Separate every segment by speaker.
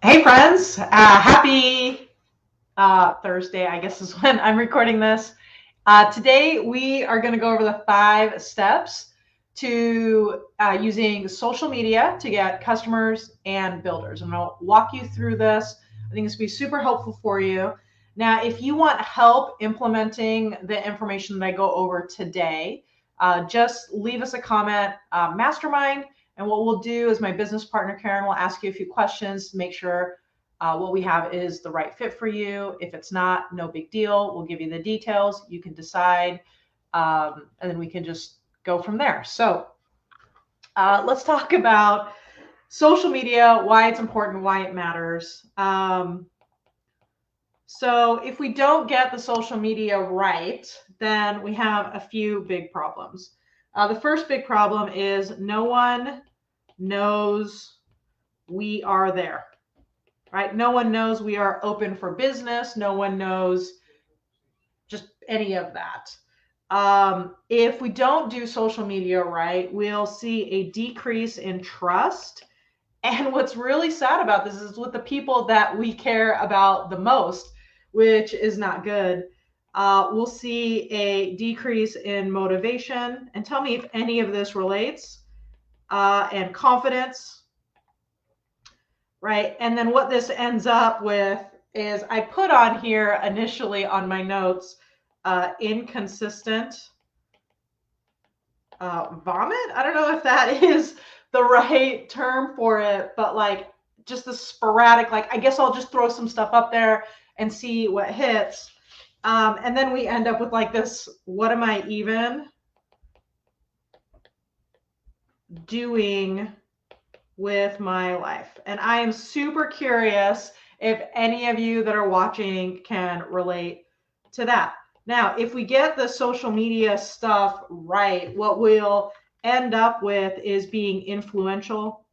Speaker 1: Hey friends, happy Thursday, I guess is when I'm recording this. Today we are going to go over the 5 steps to using social media to get customers and builders. I'm going to walk you through this. I think this will be super helpful for you. Now, if you want help implementing the information that I go over today, just leave us a comment, mastermind. And what we'll do is my business partner, Karen, will ask you a few questions to make sure what we have is the right fit for you. If it's not, no big deal. We'll give you the details. You can decide, and then we can just go from there. So let's talk about social media, why it's important, why it matters. So if we don't get the social media right, then we have a few big problems. The first big problem is no one knows we are there, right? No one knows we are open for business. No one knows just any of that. If we don't do social media right, we'll see a decrease in trust. And what's really sad about this is with the people that we care about the most, which is not good. We'll see a decrease in motivation. And tell me if any of this relates. And confidence, right? And then what this ends up with is I put on here initially on my notes, inconsistent vomit. I don't know if that is the right term for it, but like just the sporadic, like I guess I'll just throw some stuff up there and see what hits. And then we end up with like this, what am I even doing with my life? And I am super curious if any of you that are watching can relate to that. Now, if we get the social media stuff right, what we'll end up with is being influential.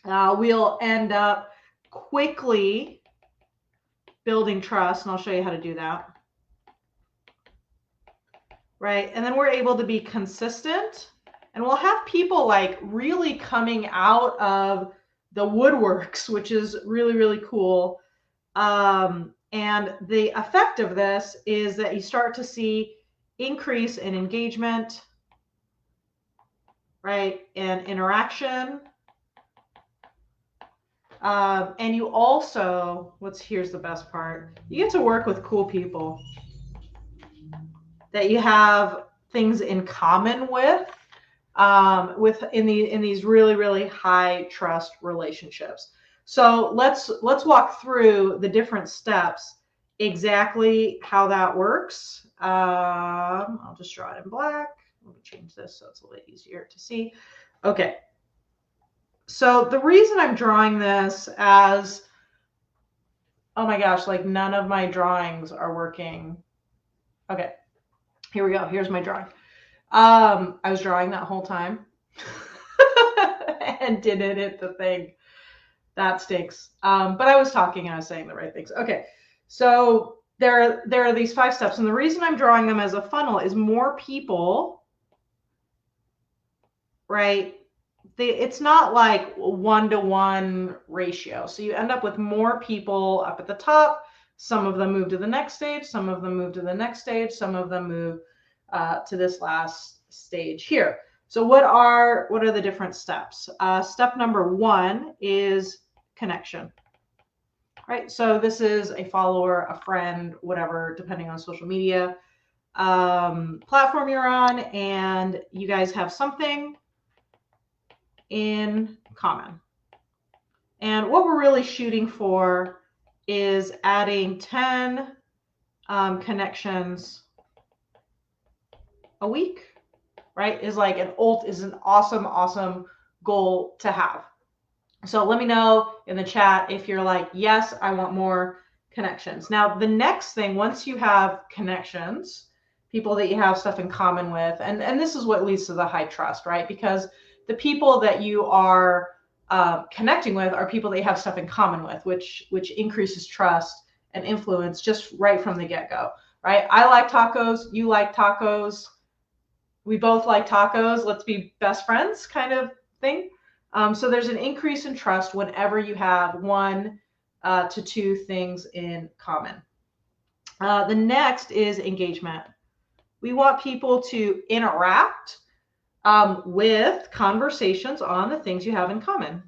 Speaker 1: We'll end up quickly building trust, and I'll show you how to do that. Right, and then we're able to be consistent, and we'll have people like really coming out of the woodworks, which is really, really cool. And the effect of this is that you start to see increase in engagement, right, and interaction. And you also, here's the best part, you get to work with cool people that you have things in common with in these really, really high trust relationships. So let's walk through the different steps, exactly how that works. I'll just draw it in black. Let me change this so it's a little easier to see. Okay. So the reason I'm drawing this as, oh my gosh, like none of my drawings are working. Okay, here we go. Here's my drawing. I was drawing that whole time and didn't hit the thing. That stinks. But I was talking and I was saying the right things. Okay, so there are these 5 steps, and the reason I'm drawing them as a funnel is more people, right? It's not like 1-to-1 ratio. So you end up with more people up at the top. Some of them move to the next stage. Some of them move to the next stage. Some of them move to this last stage here. So what are the different steps? Step number 1 is connection. Right. So this is a follower, a friend, whatever, depending on social media platform you're on, and you guys have something in common. And what we're really shooting for is adding 10 connections a week, right? Is an awesome goal to have. So let me know in the chat if you're like, yes, I want more connections. Now, the next thing, once you have connections, people that you have stuff in common with, and this is what leads to the high trust, right? Because the people that you are connecting with are people that you have stuff in common with, which increases trust and influence just right from the get-go, right? I like tacos, you like tacos, we both like tacos, let's be best friends kind of thing. So there's an increase in trust whenever you have 1 to 2 things in common. The next is engagement. We want people to interact with conversations on the things you have in common.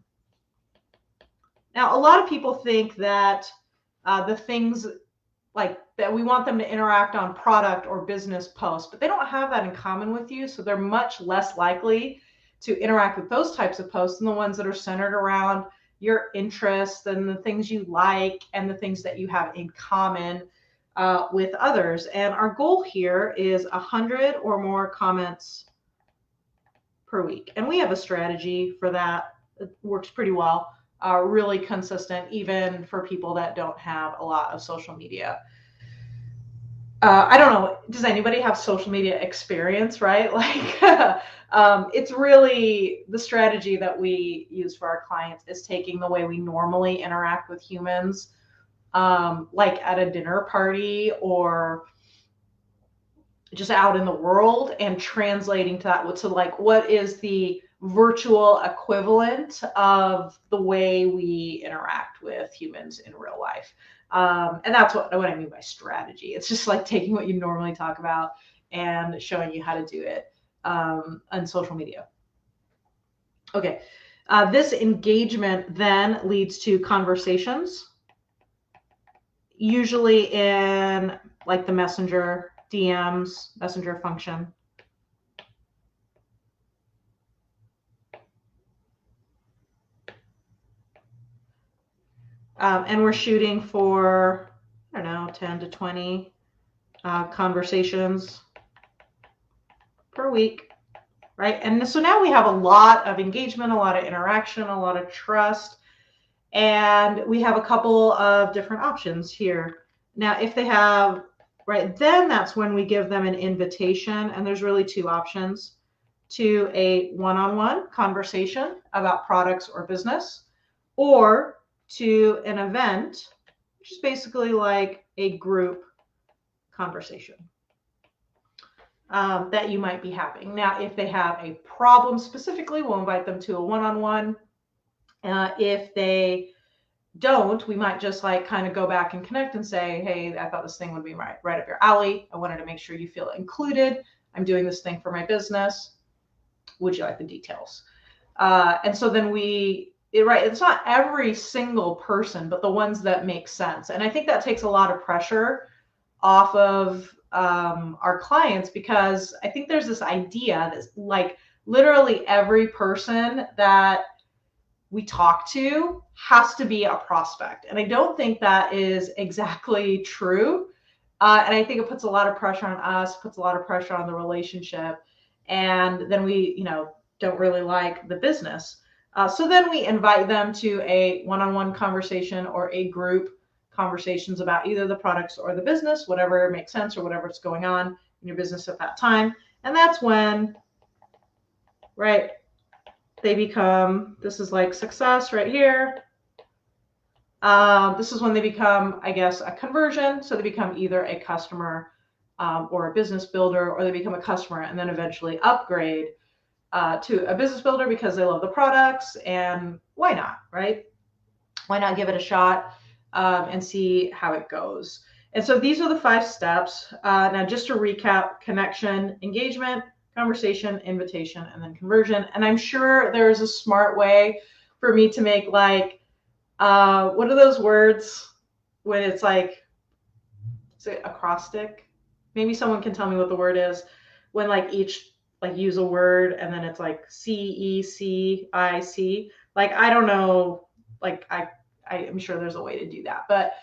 Speaker 1: Now, a lot of people think that the things like that we want them to interact on product or business posts, but they don't have that in common with you. So they're much less likely to interact with those types of posts than the ones that are centered around your interests and the things you like and the things that you have in common with others. And our goal here is 100 or more comments per week. And we have a strategy for that. It works pretty well. Really consistent, even for people that don't have a lot of social media. I don't know, does anybody have social media experience, right? Like, it's really the strategy that we use for our clients is taking the way we normally interact with humans, like at a dinner party or just out in the world, and translating to that to like what is the virtual equivalent of the way we interact with humans in real life. And that's what I mean by strategy. It's just like taking what you normally talk about and showing you how to do it on social media. Okay, this engagement then leads to conversations, usually in like the Messenger DMs, Messenger function. And we're shooting for, I don't know, 10 to 20 conversations per week, right? And so now we have a lot of engagement, a lot of interaction, a lot of trust, and we have a couple of different options here. Now, if they have, right, then that's when we give them an invitation, and there's really 2 options: to a one-on-one conversation about products or business, or to an event, which is basically like a group conversation that you might be having. Now, if they have a problem specifically, we'll invite them to a one-on-one. If they don't, we might just like kind of go back and connect and say, hey, I thought this thing would be right up your alley. I wanted to make sure you feel included. I'm doing this thing for my business. Would you like the details? And so then it's not every single person, but the ones that make sense. And I think that takes a lot of pressure off of our clients, because I think there's this idea that like literally every person that we talk to has to be a prospect. And I don't think that is exactly true. And I think it puts a lot of pressure on us, puts a lot of pressure on the relationship. And then we, don't really like the business. So then we invite them to a one-on-one conversation or a group conversations about either the products or the business, whatever makes sense or whatever's going on in your business at that time. And that's when, right, they become, this is like success right here. This is when they become, I guess, a conversion. So they become either a customer or a business builder, or they become a customer and then eventually upgrade to a business builder because they love the products. And why not, right? Why not give it a shot and see how it goes? And so these are the 5 steps. Now, just to recap: connection, engagement, conversation, invitation, and then conversion. And I'm sure there is a smart way for me to make like, what are those words when it's like, is it acrostic? Maybe someone can tell me what the word is when like each like use a word and then it's like CECIC. Like, I don't know, like I'm sure there's a way to do that, but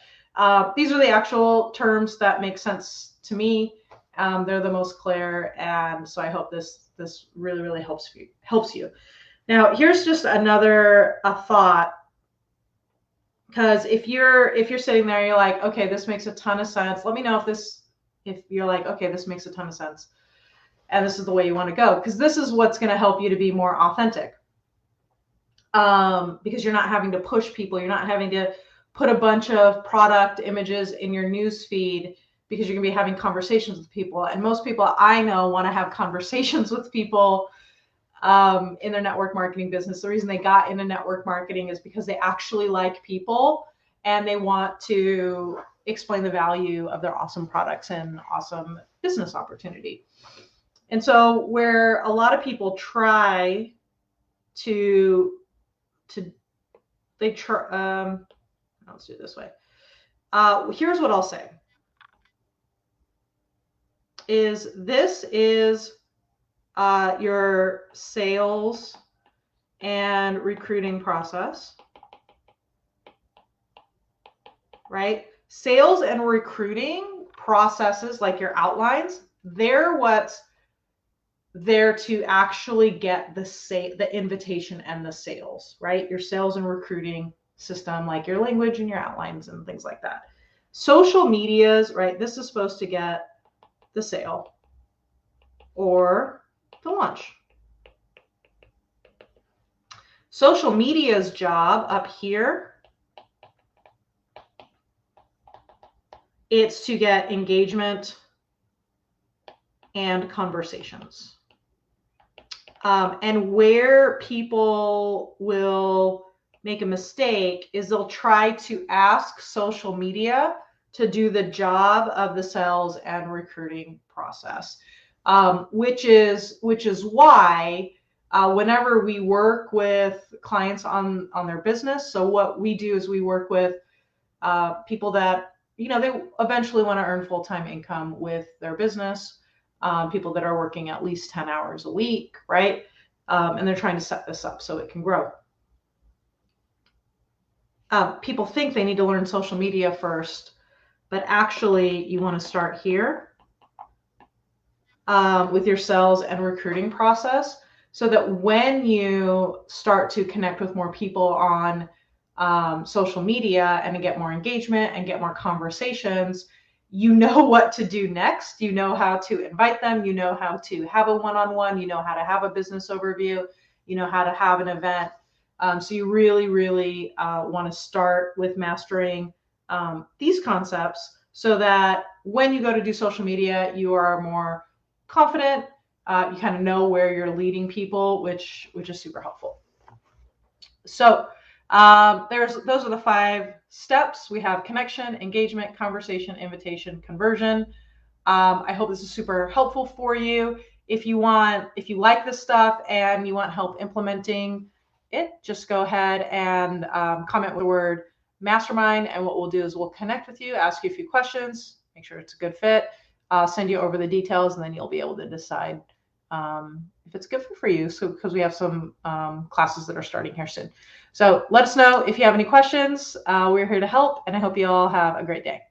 Speaker 1: these are the actual terms that make sense to me. They're the most clear, and so I hope this really, really helps you. Now, here's just another thought, because if you're sitting there, you're like, okay, this makes a ton of sense. Let me know if you're like, okay, this makes a ton of sense, and this is the way you want to go, because this is what's going to help you to be more authentic. Because you're not having to push people, you're not having to put a bunch of product images in your news feed, because you're going to be having conversations with people. And most people I know want to have conversations with people in their network marketing business. The reason they got into network marketing is because they actually like people and they want to explain the value of their awesome products and awesome business opportunity. And so where a lot of people try let's do it this way. Here's what I'll say. This is your sales and recruiting process, right? Sales and recruiting processes, like your outlines, they're what's there to actually get the invitation and the sales, right? Your sales and recruiting system, like your language and your outlines and things like that. Social medias, right? This is supposed to get the sale or the launch. Social media's job up here, it's to get engagement and conversations. And where people will make a mistake is they'll try to ask social media to do the job of the sales and recruiting process, which is why whenever we work with clients on their business, so what we do is we work with people that, they eventually want to earn full-time income with their business, people that are working at least 10 hours a week, right? And they're trying to set this up so it can grow. People think they need to learn social media first, but actually you want to start here with your sales and recruiting process, so that when you start to connect with more people on social media and to get more engagement and get more conversations, you know what to do next. You know how to invite them. You know how to have a one-on-one. You know how to have a business overview. You know how to have an event. So you really, really want to start with mastering these concepts so that when you go to do social media, you are more confident. You kind of know where you're leading people, which is super helpful. So those are the 5 steps. We have connection, engagement, conversation, invitation, conversion. I hope this is super helpful for you. If you like this stuff and you want help implementing it, just go ahead and comment with the word mastermind. And what we'll do is we'll connect with you, ask you a few questions, make sure it's a good fit, send you over the details, and then you'll be able to decide if it's good for you. So because we have some classes that are starting here soon. So let us know if you have any questions. We're here to help, and I hope you all have a great day.